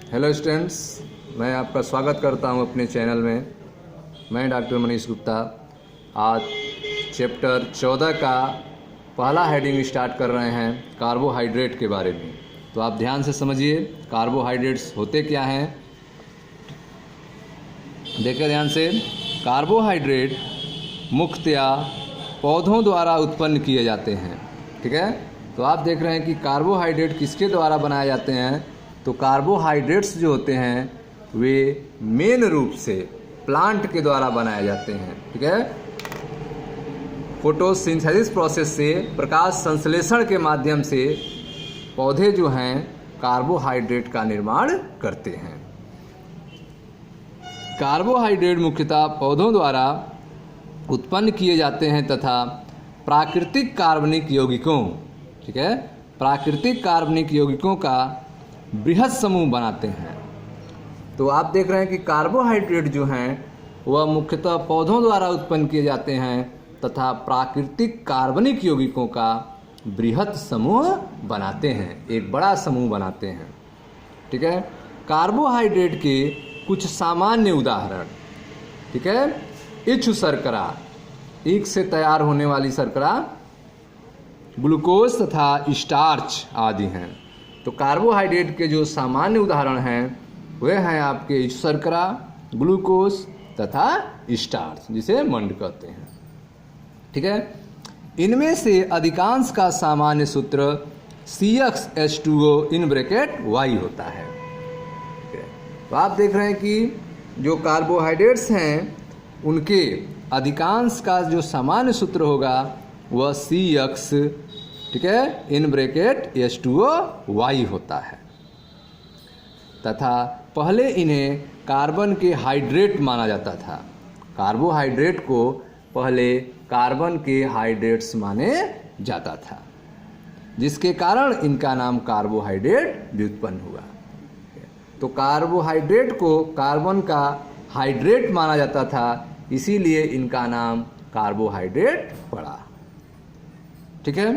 Hello students, मैं आपका स्वागत करता हूं अपने चैनल में। मैं डॉक्टर मनीष गुप्ता। आज चैप्टर 14 का पहला हेडिंग स्टार्ट कर रहे हैं कार्बोहाइड्रेट के बारे में। तो आप ध्यान से समझिए कार्बोहाइड्रेट्स होते क्या हैं। देखिए ध्यान से, कार्बोहाइड्रेट मुख्यतया पौधों द्वारा उत्पन्न किए जाते हैं। ठीक है, तो आप देख रहे हैं कि कार्बोहाइड्रेट किसके द्वारा बनाए जाते हैं। तो कार्बोहाइड्रेट्स जो होते हैं वे मेन रूप से प्लांट के द्वारा बनाए जाते हैं। ठीक है, फोटोसिंथेसिस प्रोसेस से, प्रकाश संश्लेषण के माध्यम से पौधे जो हैं कार्बोहाइड्रेट का निर्माण करते हैं। कार्बोहाइड्रेट मुख्यतः पौधों द्वारा उत्पन्न किए जाते हैं तथा प्राकृतिक कार्बनिक यौगिकों, ठीक है, प्राकृतिक कार्बनिक यौगिकों का बृहद समूह बनाते हैं। तो आप देख रहे हैं कि कार्बोहाइड्रेट जो हैं वह मुख्यतः पौधों द्वारा उत्पन्न किए जाते हैं तथा प्राकृतिक कार्बनिक यौगिकों का बृहद समूह बनाते हैं, एक बड़ा समूह बनाते हैं। ठीक है, कार्बोहाइड्रेट के कुछ सामान्य उदाहरण, ठीक है, इच्छु शर्करा, ईख से तैयार होने वाली शर्करा, ग्लूकोज तथा स्टार्च आदि हैं। तो कार्बोहाइड्रेट के जो सामान्य उदाहरण हैं वे हैं आपके इच्छु शर्करा, ग्लूकोज तथा स्टार्च, जिसे मंड कहते हैं। ठीक है, इनमें से अधिकांश का सामान्य सूत्र CxH2O इन ब्रैकेट Y होता है। तो आप देख रहे हैं कि जो कार्बोहाइड्रेट्स हैं उनके अधिकांश का जो सामान्य सूत्र होगा वह CX, ठीक है, इन ब्रैकेट H2O होता है तथा पहले इन्हें कार्बन के हाइड्रेट माना जाता था। कार्बोहाइड्रेट को पहले कार्बन के हाइड्रेट्स माने जाता था, जिसके कारण इनका नाम कार्बोहाइड्रेट व्युत्पन्न हुआ। तो कार्बोहाइड्रेट को कार्बन का हाइड्रेट माना जाता था, इसीलिए इनका नाम कार्बोहाइड्रेट पड़ा। ठीक है,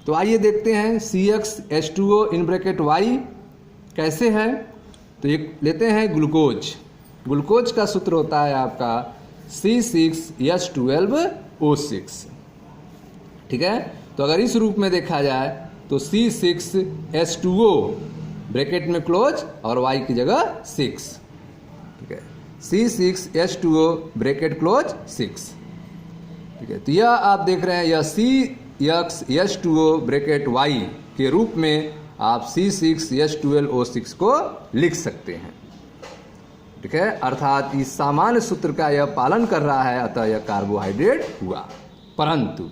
तो आइए देखते हैं CxH2O इन ब्रैकेट Y कैसे है। तो एक लेते हैं ग्लूकोज। ग्लूकोज का सूत्र होता है आपका C6H12O6। ठीक है, तो अगर इस रूप में देखा जाए तो C6H2O ब्रैकेट में क्लोज और Y की जगह 6। ठीक है, C6H2O ब्रैकेट क्लोज 6। ठीक है, तो यह आप देख रहे हैं, यह CxH2O ब्रैकेट Y के रूप में आप C6H12O6 को लिख सकते हैं। ठीक है, अर्थात इस सामान्य सूत्र का यह पालन कर रहा है, अतः यह कार्बोहाइड्रेट हुआ। परंतु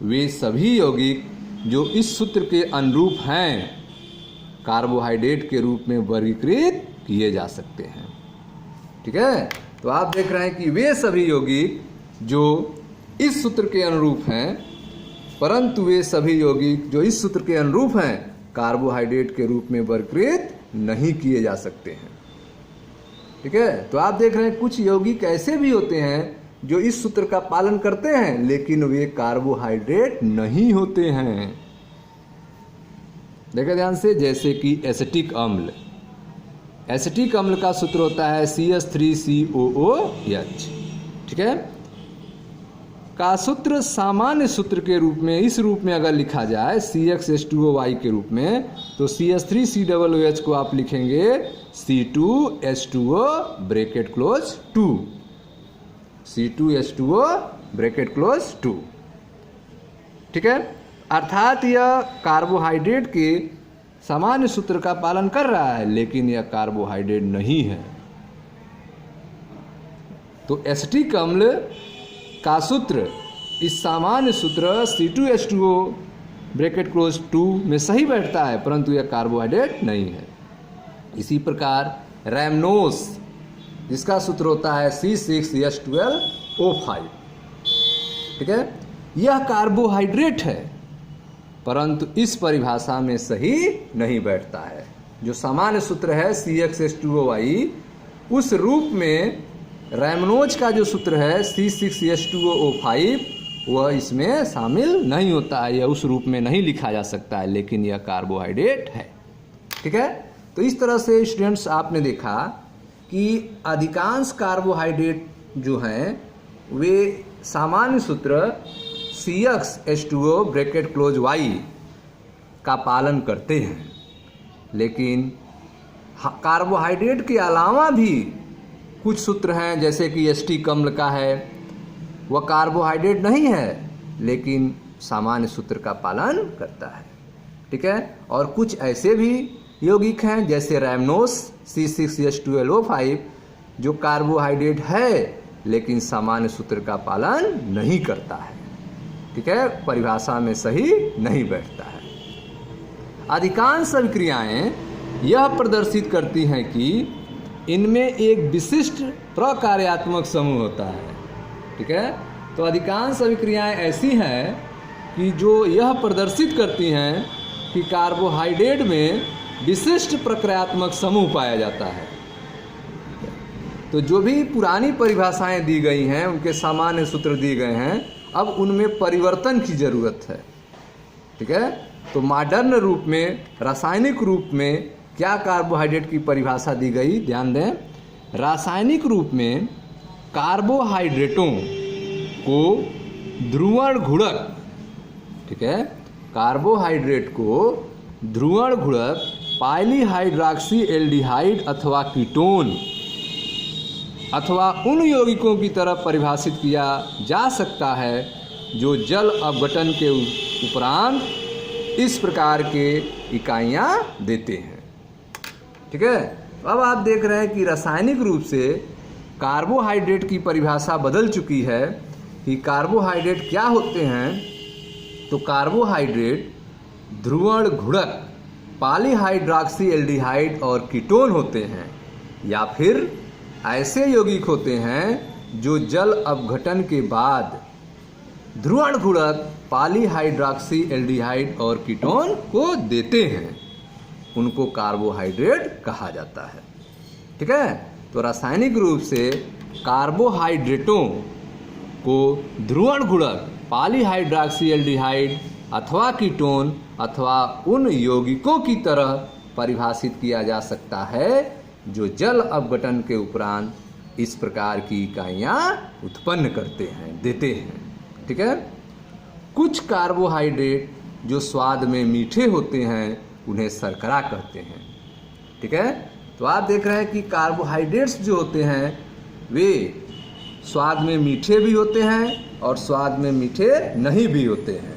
वे सभी यौगिक जो इस सूत्र के अनुरूप हैं कार्बोहाइड्रेट के रूप में वर्गीकृत किए जा सकते हैं। ठीक है, तो आप देख रहे हैं कि वे सभी यौगिक जो इस सूत्र के अनुरूप हैं, परंतु वे सभी यौगिक जो इस सूत्र के अनुरूप हैं कार्बोहाइड्रेट के रूप में वर्गीकृत नहीं किए जा सकते हैं। ठीक है, तो आप देख रहे हैं कुछ यौगिक ऐसे भी होते हैं जो इस सूत्र का पालन करते हैं लेकिन वे कार्बोहाइड्रेट नहीं होते हैं। देखिए ध्यान से, जैसे कि एसिटिक अम्ल। एसिटिक अम्ल का सूत्र होता है CH3COOH। ठीक है, का सूत्र सामान्य सूत्र के रूप में इस रूप में अगर लिखा जाए CxH2OY के रूप में, तो CH3COOH को आप लिखेंगे C2H2O bracket close 2, C2H2O bracket close 2। ठीक है, अर्थात यह कार्बोहाइड्रेट के सामान्य सूत्र का पालन कर रहा है लेकिन यह कार्बोहाइड्रेट नहीं है। तो एसिटिक अम्ल का सूत्र इस सामान्य सूत्र C2H2O ब्रैकेट क्लोज 2 में सही बैठता है, परंतु यह कार्बोहाइड्रेट नहीं है। इसी प्रकार रैमनोस, जिसका सूत्र होता है C6H12O5। ठीक है, यह कार्बोहाइड्रेट है परंतु इस परिभाषा में सही नहीं बैठता है। जो सामान्य सूत्र है CxH2OY, उस रूप में रैमनोज का जो सूत्र है C6H2O5 वह इसमें शामिल नहीं होता है, यह उस रूप में नहीं लिखा जा सकता है, लेकिन यह कार्बोहाइड्रेट है। ठीक है, तो इस तरह से स्टूडेंट्स आपने देखा कि अधिकांश कार्बोहाइड्रेट जो हैं वे सामान्य सूत्र CxH2O ब्रैकेट क्लोज Y का पालन करते हैं, लेकिन कार्बोहाइड्रेट के अलावा भी कुछ सूत्र हैं, जैसे कि St कम्ल का है, वह कार्बोहाइड्रेट नहीं है लेकिन सामान्य सूत्र का पालन करता है। ठीक है, और कुछ ऐसे भी यौगिक हैं जैसे रैमनोस C6H12O5 जो कार्बोहाइड्रेट है लेकिन सामान्य सूत्र का पालन नहीं करता है। ठीक है, परिभाषा में सही नहीं बैठता है। अधिकांश अभिक्रियाएं यह प्रदर्शित करती हैं कि इनमें एक विशिष्ट प्रकार्यात्मक समूह होता है। ठीक है, तो अधिकांश अभिक्रियाएं ऐसी हैं कि जो यह प्रदर्शित करती हैं कि कार्बोहाइड्रेट में विशिष्ट प्रक्रियात्मक समूह पाया जाता है। तो जो भी पुरानी परिभाषाएं दी गई हैं, उनके सामान्य सूत्र दिए गए हैं, अब उनमें परिवर्तन की ज़रूरत है। ठीक है, तो मॉडर्न रूप में, रासायनिक रूप में क्या कार्बोहाइड्रेट की परिभाषा दी गई, ध्यान दें। रासायनिक रूप में कार्बोहाइड्रेटों को ध्रुवण घुड़क, ठीक है, कार्बोहाइड्रेट को ध्रुवण घुड़क पॉलीहाइड्रॉक्सी एल्डिहाइड अथवा कीटोन अथवा उन यौगिकों की तरफ परिभाषित किया जा सकता है जो जल अपघटन के उपरांत इस प्रकार के इकाइयाँ देते हैं। ठीक है, अब आप देख रहे हैं कि रासायनिक रूप से कार्बोहाइड्रेट की परिभाषा बदल चुकी है कि कार्बोहाइड्रेट क्या होते हैं। तो कार्बोहाइड्रेट ध्रुवण घुड़क पॉलीहाइड्रॉक्सी एल्डिहाइड और कीटोन होते हैं, या फिर ऐसे यौगिक होते हैं जो जल अपघटन के बाद ध्रुवण घुड़क पॉलीहाइड्रॉक्सी एल्डिहाइड और कीटोन को देते हैं, उनको कार्बोहाइड्रेट कहा जाता है। ठीक है, तो रासायनिक रूप से कार्बोहाइड्रेटों को ध्रुवण घुड़क पॉलीहाइड्रॉक्सी एल्डिहाइड अथवा कीटोन अथवा उन यौगिकों की तरह परिभाषित किया जा सकता है जो जल अपघटन के उपरांत इस प्रकार की इकाइयाँ उत्पन्न करते हैं, देते हैं। ठीक है, कुछ कार्बोहाइड्रेट जो स्वाद में मीठे होते हैं उन्हें शर्करा कहते हैं। ठीक है, तो आप देख रहे हैं कि कार्बोहाइड्रेट्स जो होते हैं वे स्वाद में मीठे भी होते हैं और स्वाद में मीठे नहीं भी होते हैं।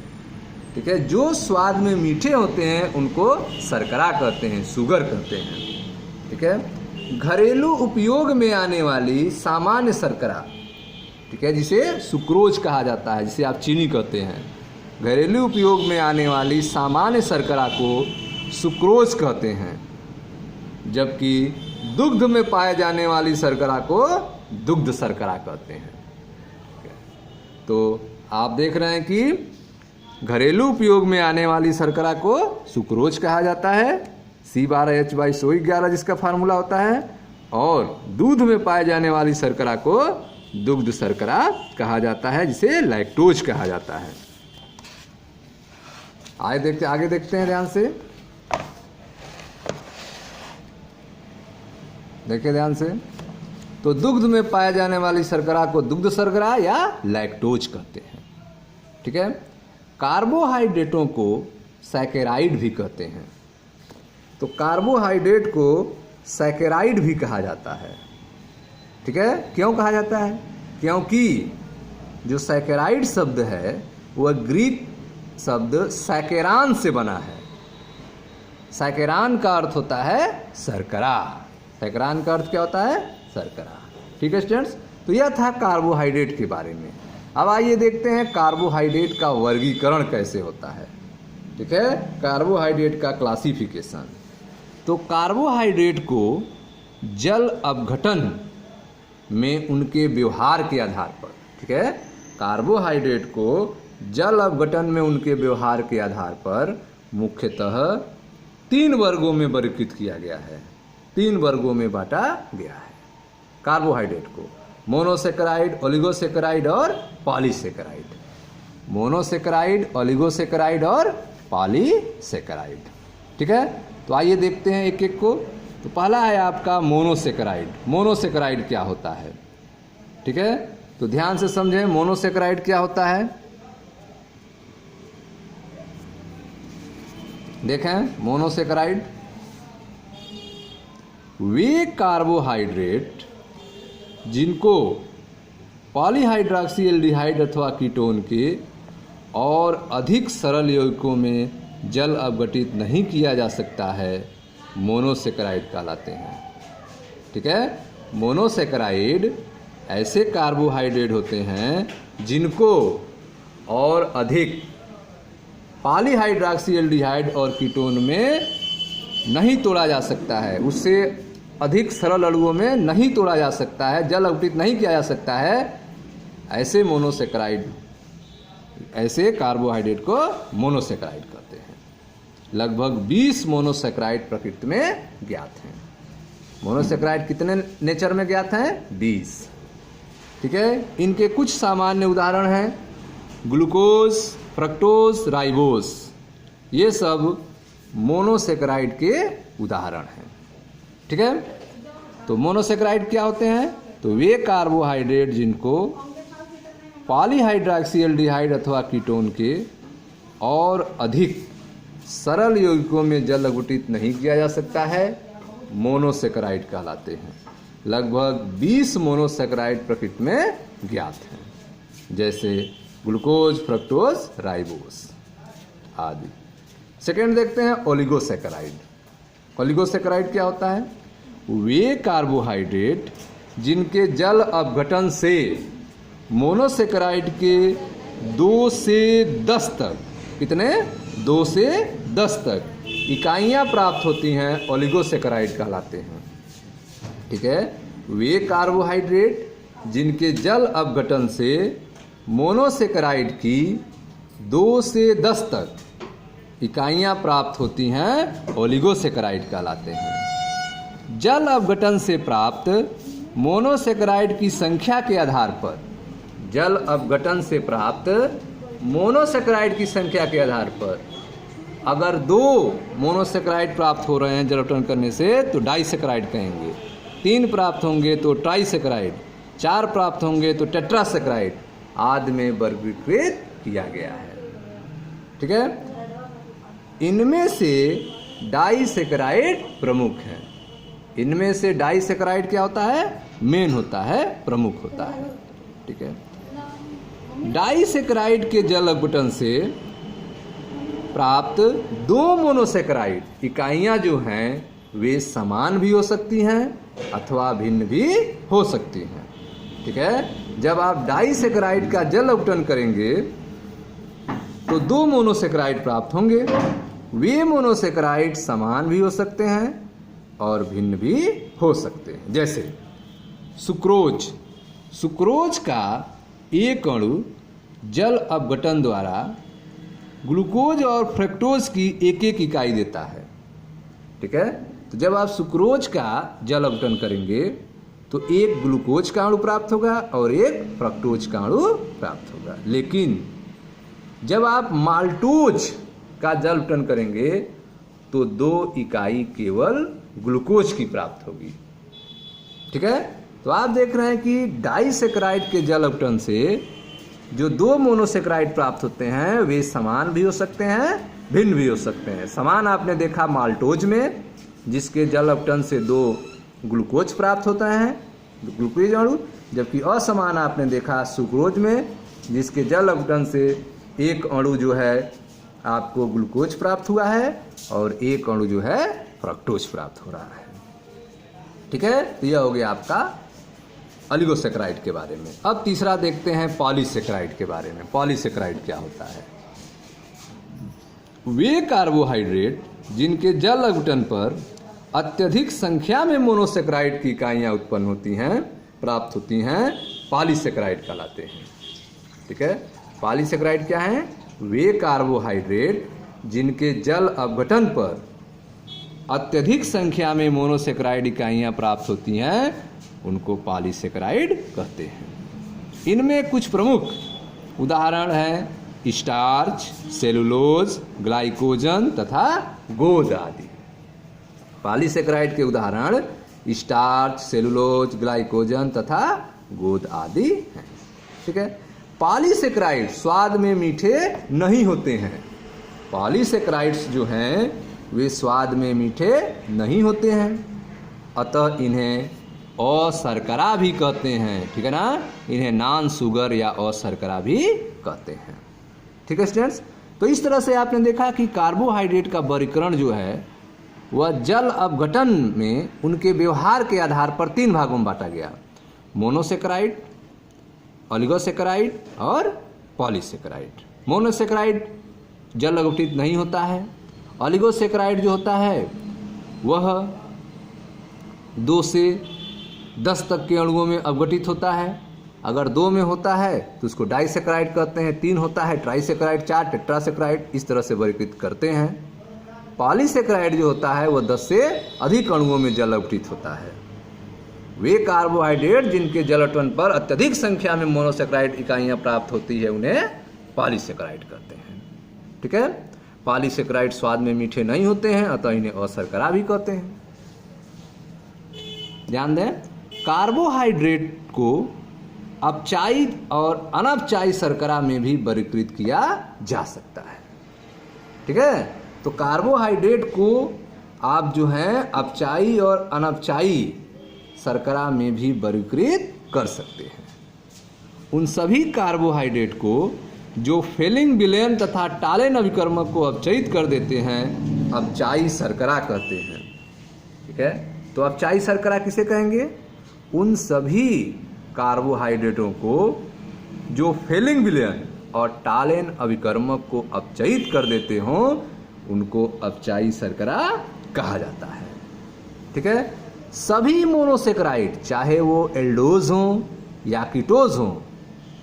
ठीक है, जो स्वाद में मीठे होते हैं उनको शर्करा कहते हैं, शुगर कहते हैं। ठीक है, घरेलू उपयोग में आने वाली सामान्य शर्करा, ठीक है, जिसे सुक्रोज कहा जाता है, जिसे आप चीनी कहते हैं, घरेलू उपयोग में आने वाली सामान्य शर्करा को सुक्रोज कहते हैं, जबकि दुग्ध में पाए जाने वाली शर्करा को दुग्ध शर्करा कहते हैं। तो आप देख रहे हैं कि घरेलू उपयोग में आने वाली शर्करा को सुक्रोज कहा जाता है, C12H2211 जिसका फार्मूला होता है, और दूध में पाए जाने वाली शर्करा को दुग्ध शर्करा कहा जाता है, जिसे लैक्टोज कहा जाता है। आगे देखते हैं ध्यान से, देखिए ध्यान से। तो दुग्ध में पाए जाने वाली शर्करा को दुग्ध शर्करा या लैक्टोज कहते हैं। ठीक है, कार्बोहाइड्रेटों को सैकेराइड भी कहते हैं। तो कार्बोहाइड्रेट को सैकेराइड भी कहा जाता है। ठीक है, क्यों कहा जाता है? क्योंकि जो सैकेराइड शब्द है वह ग्रीक शब्द सैकेरान से बना है। सैकेरान का अर्थ होता है शर्करा। सैकेरान का अर्थ क्या होता है? शर्करा। ठीक है स्टूडेंट्स, तो यह था कार्बोहाइड्रेट के बारे में। अब आइए देखते हैं कार्बोहाइड्रेट का वर्गीकरण कैसे होता है। ठीक है, कार्बोहाइड्रेट का क्लासिफिकेशन। तो कार्बोहाइड्रेट को जल अपघटन में उनके व्यवहार के आधार पर, ठीक है, कार्बोहाइड्रेट को जल अपघटन में उनके व्यवहार के आधार पर मुख्यतः 3 वर्गों में वर्गीकृत किया गया है, 3 वर्गों में बांटा गया है कार्बोहाइड्रेट को। मोनोसेकेराइड, ओलिगोसेकेराइड और पॉलीसेकेराइड। मोनोसेकेराइड, ओलिगोसेकेराइड और पॉलीसेकेराइड। ठीक है, तो आइए देखते हैं एक एक को। तो पहला है आपका मोनोसेकेराइड। मोनोसेकेराइड क्या होता है? ठीक है, तो ध्यान से समझें मोनोसेकेराइड क्या होता है। देखें, मोनोसेकेराइड वे कार्बोहाइड्रेट जिनको पॉलीहाइड्रोक्सी एल्डिहाइड अथवा कीटोन के और अधिक सरल यौगिकों में जल अपघटित नहीं किया जा सकता है, मोनोसेकेराइड कहलाते हैं। ठीक है, मोनोसेकेराइड ऐसे कार्बोहाइड्रेट होते हैं जिनको और अधिक पॉलीहाइड्रोक्सी एल्डिहाइड और कीटोन में नहीं तोड़ा जा सकता है, उससे अधिक सरल अणुओं में नहीं तोड़ा जा सकता है, जल अपघटित नहीं किया जा सकता है। ऐसे मोनोसेकेराइड, ऐसे कार्बोहाइड्रेट को मोनोसेकेराइड कहते हैं। लगभग 20 मोनोसेकेराइड प्रकृति में ज्ञात हैं। मोनोसेकेराइड कितने नेचर में ज्ञात हैं? 20। ठीक है, इनके कुछ सामान्य उदाहरण हैं ग्लूकोज, फ्रक्टोज, राइबोस। ये सब मोनोसेकेराइड के उदाहरण हैं। ठीक है, तो मोनोसेकेराइड क्या होते हैं? तो वे कार्बोहाइड्रेट जिनको पॉलीहाइड्रोक्सी एल्डिहाइड अथवा कीटोन के और अधिक सरल यौगिकों में जल अपघटित नहीं किया जा सकता है, मोनोसेकेराइड कहलाते हैं। लगभग 20 मोनोसेकेराइड प्रकृति में ज्ञात हैं, जैसे ग्लूकोज, फ्रक्टोज, राइबोस आदि। सेकेंड देखते हैं ओलिगोसेकेराइड। ओलिगोसेकेराइड क्या होता है? वे कार्बोहाइड्रेट जिनके जल अपघटन से मोनोसेकेराइड के 2 से 10 तक, कितने? 2 से 10 तक इकाइयाँ प्राप्त होती हैं, ओलिगोसेकेराइड कहलाते हैं। ठीक है, वे कार्बोहाइड्रेट जिनके जल अपघटन से मोनोसेकेराइड की 2 से 10 तक इकाइयाँ प्राप्त होती हैं, ओलिगोसेकेराइड कहलाते हैं। जल अपघटन से प्राप्त मोनोसेकेराइड की संख्या के आधार पर, जल अपघटन से प्राप्त मोनोसेकेराइड की संख्या के आधार पर, अगर 2 मोनोसेकेराइड प्राप्त हो रहे हैं जल अपघटन करने से तो डाइसेकेराइड कहेंगे, 3 प्राप्त होंगे तो ट्राइसेकेराइड, 4 प्राप्त होंगे तो टेट्रासेकेराइड आदि में वर्गीकृत किया गया है। ठीक है, इनमें से डाइसेकेराइड प्रमुख है। इनमें से डाइसेकेराइड क्या होता है? मेन होता है, प्रमुख होता है। ठीक है, डाइसेकेराइड के जल अपघटन से प्राप्त 2 मोनोसेकेराइड इकाइयाँ जो हैं वे समान भी हो सकती हैं अथवा भिन्न भी हो सकती हैं। ठीक है, जब आप डाइसेकेराइड का जल अपघटन करेंगे तो 2 मोनोसेकेराइड प्राप्त होंगे। वे मोनोसेकेराइड समान भी हो सकते हैं और भिन्न भी हो सकते हैं। जैसे सुक्रोज, सुक्रोज का एक अणु जल अपघटन द्वारा ग्लूकोज और फ्रक्टोज की एक एक इकाई देता है। ठीक है, तो जब आप सुक्रोज का जल अपघटन करेंगे तो एक ग्लूकोज का अणु प्राप्त होगा और एक फ्रक्टोज का अणु प्राप्त होगा। लेकिन जब आप माल्टोज का जल अपघटन करेंगे तो 2 इकाई केवल ग्लूकोज की प्राप्त होगी। ठीक है, तो आप देख रहे हैं कि डाइसेकेराइड के जल अपघटन से जो 2 मोनोसेकेराइड प्राप्त होते हैं वे समान भी हो सकते हैं, भिन्न भी हो सकते हैं। समान आपने देखा माल्टोज में, जिसके जल अपघटन से 2 ग्लूकोज प्राप्त होता है, ग्लूकोज अणु, जबकि असमान आपने देखा सुक्रोज में, जिसके जल अपघटन से एक अणु जो है आपको ग्लूकोज प्राप्त हुआ है और एक अणु जो है फ्रक्टोज प्राप्त हो रहा है। ठीक है, तो यह हो गया आपका ओलिगोसेकेराइड के बारे में। अब तीसरा देखते हैं पॉलीसेकेराइड के बारे में। पॉलीसेकेराइड क्या होता है? वे कार्बोहाइड्रेट जिनके जल अपघटन पर अत्यधिक संख्या में मोनोसेकेराइड की इकाइयाँ उत्पन्न होती हैं, प्राप्त होती हैं, पॉलीसेकेराइड कहलाते हैं। ठीक है, पॉलीसेकेराइड क्या है? वे कार्बोहाइड्रेट जिनके जल अपघटन पर अत्यधिक संख्या में मोनोसेकेराइड इकाइयाँ प्राप्त होती हैं उनको पॉलीसेकेराइड कहते हैं। इनमें कुछ प्रमुख उदाहरण हैं स्टार्च, सेलुलोज, ग्लाइकोजन तथा गोंद आदि। पॉलीसेकेराइड के उदाहरण स्टार्च, सेलुलोज, ग्लाइकोजन तथा गोंद आदि हैं। ठीक है, पॉलीसेकेराइड स्वाद में मीठे नहीं होते हैं। पॉलीसेकेराइड्स जो हैं वे स्वाद में मीठे नहीं होते हैं, अतः इन्हें अशर्करा भी कहते हैं। ठीक है ना, इन्हें नॉन शुगर या अशर्करा भी कहते हैं। ठीक है स्टूडेंट्स, तो इस तरह से आपने देखा कि कार्बोहाइड्रेट का वर्गीकरण जो है वह जल अपघटन में उनके व्यवहार के आधार पर 3 भागों में बांटा गया: मोनोसेकेराइड, ओलिगोसेकेराइड और पॉलीसेकेराइड। मोनोसेकेराइड जल अपघटित नहीं होता है। ओलिगोसेकेराइड जो होता है वह 2 से 10 तक के अणुओं में अपघटित होता है। अगर 2 में होता है तो उसको डाइसेकेराइड कहते हैं, 3 होता है ट्राइसेकेराइड, 4 टेट्रासेकेराइड, इस तरह से वर्गीकृत करते हैं। पॉलीसेकेराइड जो होता है वह 10 से अधिक अणुओं में जल अपघटित होता है। वे कार्बोहाइड्रेट जिनके जल अपघटन पर अत्यधिक संख्या में मोनोसेकेराइड इकाइयां प्राप्त होती है उन्हें पॉलीसेकेराइड कहते हैं। ठीक है, पॉलीसेकेराइड स्वाद में मीठे नहीं होते हैं, अतः इन्हें अशर्करा भी कहते हैं। ध्यान दें, कार्बोहाइड्रेट को अपचायी और अनपचायी शर्करा में भी वर्गीकृत किया जा सकता है। ठीक है, तो कार्बोहाइड्रेट को आप जो है अपचायी और अनपचायी शर्करा में भी वर्गीकृत कर सकते हैं। उन सभी कार्बोहाइड्रेट को जो फेलिंग विलयन तथा टालेन अभिकर्मक को अपचयित कर देते हैं अपचायी शर्करा कहते हैं। ठीक है, तो अपचायी शर्करा किसे कहेंगे? उन सभी कार्बोहाइड्रेटों को जो फेलिंग विलयन और टालेन अभिकर्मक को अपचयित कर देते हों उनको अपचायी शर्करा कहा जाता है। ठीक है, सभी मोनोसेकेराइड चाहे वो एल्डोज हों या कीटोज हों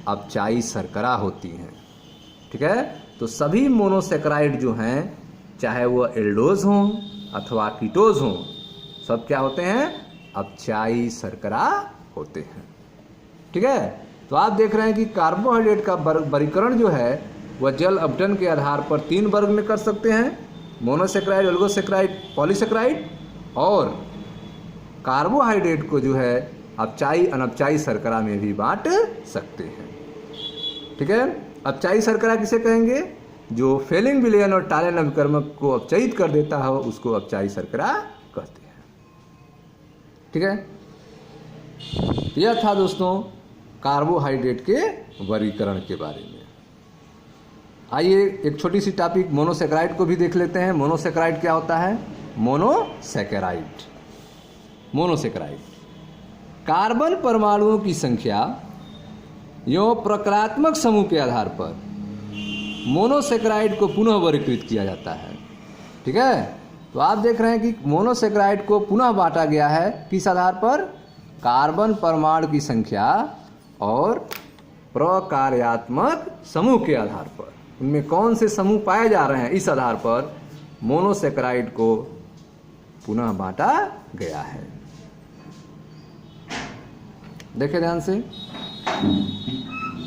अपचायी शर्करा होती हैं। ठीक है, तो सभी मोनोसेकेराइड जो हैं चाहे वो एल्डोज हों अथवा कीटोज हों सब क्या होते हैं? अपचायी शर्करा होते हैं। ठीक है, तो आप देख रहे हैं कि कार्बोहाइड्रेट का वर्गीकरण जो है वह जल अपघटन के आधार पर 3 वर्ग में कर सकते हैं: मोनोसेकेराइड, ओलिगोसेकेराइड, पॉलीसेकेराइड। और कार्बोहाइड्रेट को जो है अपचायी अनपचायी शर्करा में भी बांट सकते हैं। ठीक है, अपचायी शर्करा किसे कहेंगे? जो फेलिंग विलयन और टालेन अभिकर्मक को अपचयित कर देता हो उसको अपचायी शर्करा कहते हैं। ठीक है, यह था दोस्तों कार्बोहाइड्रेट के वर्गीकरण के बारे में। आइए एक छोटी सी टॉपिक मोनोसेकेराइड को भी देख लेते हैं। मोनोसेकेराइड क्या होता है? मोनोसेकेराइड कार्बन परमाणुओं की संख्या एवं प्रकारात्मक समूह के आधार पर मोनोसेकेराइड को पुनः वर्गीकृत किया जाता है। ठीक है, तो आप देख रहे हैं कि मोनोसेकेराइड को पुनः बांटा गया है किस आधार पर? कार्बन परमाणु की संख्या और प्रकार्यात्मक समूह के आधार पर। उनमें कौन से समूह पाए जा रहे हैं इस आधार पर मोनोसेकेराइड को पुनः बांटा गया है। देखें ध्यान से,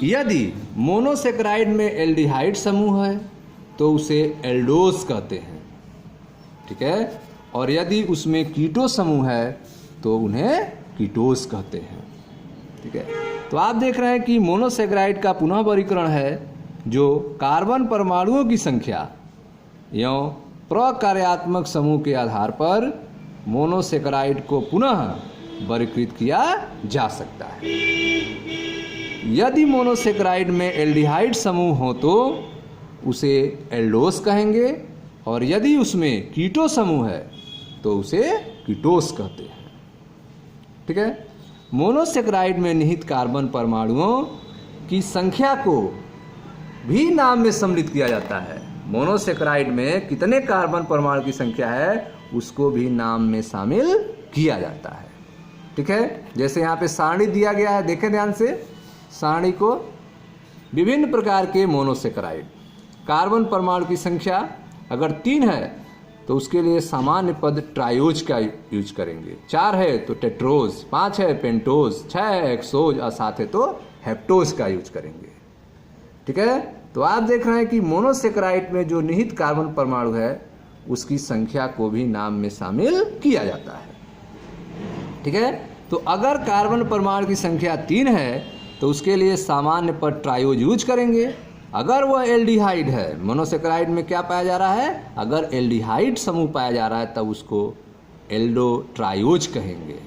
यदि मोनोसेकेराइड में एल्डिहाइड समूह है तो उसे एल्डोज कहते हैं। ठीक है, और यदि उसमें कीटो समूह है तो उन्हें कीटोज कहते हैं। ठीक है, तो आप देख रहे हैं कि मोनोसेकेराइड का पुनः वर्गीकरण है जो कार्बन परमाणुओं की संख्या एवं प्रकार्यात्मक समूह के आधार पर मोनोसेकेराइड को पुनः वर्गीकृत किया जा सकता है। यदि मोनोसेकेराइड में एल्डिहाइड समूह हो तो उसे एल्डोस कहेंगे और यदि उसमें कीटो समूह है तो उसे कीटोस कहते हैं। ठीक है, मोनोसेकेराइड में निहित कार्बन परमाणुओं की संख्या को भी नाम में सम्मिलित किया जाता है। मोनोसेकेराइड में कितने कार्बन परमाणु की संख्या है उसको भी नाम में शामिल किया जाता है। ठीक है, जैसे यहाँ पे सारणी दिया गया है, देखें ध्यान से सारणी को। विभिन्न प्रकार के मोनोसेकेराइड, कार्बन परमाणु की संख्या अगर 3 है तो उसके लिए सामान्य पद ट्रायोज का यूज करेंगे, 4 है तो टेट्रोज, 5 है पेंटोज, 6 है एक्सोज और 7 है तो हेप्टोज का यूज करेंगे। ठीक है, तो आप देख रहे हैं कि मोनोसेकेराइड में जो निहित कार्बन परमाणु है उसकी संख्या को भी नाम में शामिल किया जाता है। ठीक है, तो अगर कार्बन परमाणु की संख्या 3 है तो उसके लिए सामान्य पद ट्रायोज यूज करेंगे। अगर वह एल्डिहाइड है, मोनोसेकेराइड में क्या पाया जा रहा है, अगर एल्डिहाइड समूह पाया जा रहा है तब उसको एल्डो ट्रायोज कहेंगे।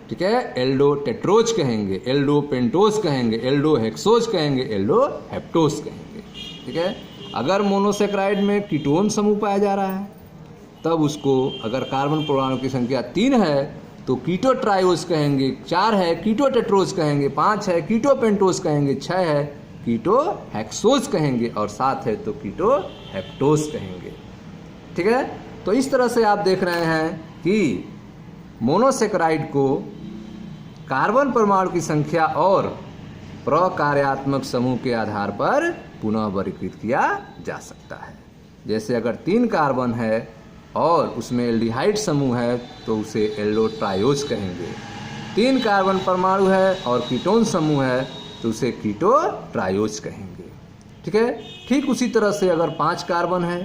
ठीक है, एल्डो टेट्रोज कहेंगे, एल्डो पेंटोज कहेंगे, एल्डो हेक्सोज कहेंगे, एल्डो हेप्टोज कहेंगे। ठीक है, अगर मोनोसेकेराइड में कीटोन समूह पाया जा रहा है तब उसको, अगर कार्बन परमाणु की संख्या 3 है तो कीटो ट्रायोज कहेंगे, 4 है कीटो टेट्रोज कहेंगे, 5 है कीटो पेंटोज कहेंगे, 6 है कीटो हेक्सोज कहेंगे और 7 है तो कीटो हेप्टोज कहेंगे। ठीक है, तो इस तरह से आप देख रहे हैं कि मोनोसेकेराइड को कार्बन परमाणु की संख्या और प्रकार्यात्मक समूह के आधार पर पुनः वर्गीकृत किया जा सकता है। जैसे अगर 3 कार्बन है और उसमें एल्डिहाइड समूह है तो उसे एल्डो ट्रायोज कहेंगे। 3 कार्बन परमाणु है और कीटोन समूह है तो उसे कीटो ट्रायोज कहेंगे। ठीक है, ठीक उसी तरह से अगर 5 कार्बन है,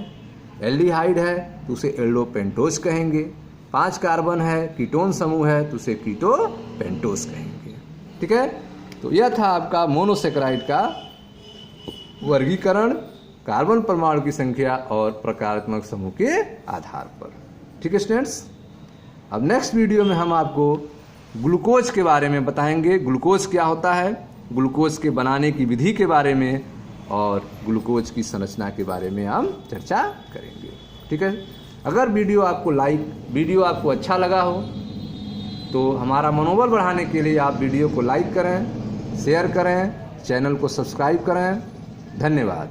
एल्डिहाइड है तो उसे एल्डो पेंटोज कहेंगे। 5 कार्बन है, कीटोन समूह है तो उसे कीटो पेंटोज कहेंगे। ठीक है, तो यह था आपका मोनोसेकेराइड का वर्गीकरण कार्बन परमाणु की संख्या और प्रकारात्मक समूह के आधार पर। ठीक है स्टूडेंट्स, अब नेक्स्ट वीडियो में हम आपको ग्लूकोज के बारे में बताएंगे। ग्लूकोज क्या होता है, ग्लूकोज के बनाने की विधि के बारे में और ग्लूकोज की संरचना के बारे में हम चर्चा करेंगे। ठीक है, अगर वीडियो आपको अच्छा लगा हो तो हमारा मनोबल बढ़ाने के लिए आप वीडियो को लाइक करें, शेयर करें, चैनल को सब्सक्राइब करें। धन्यवाद।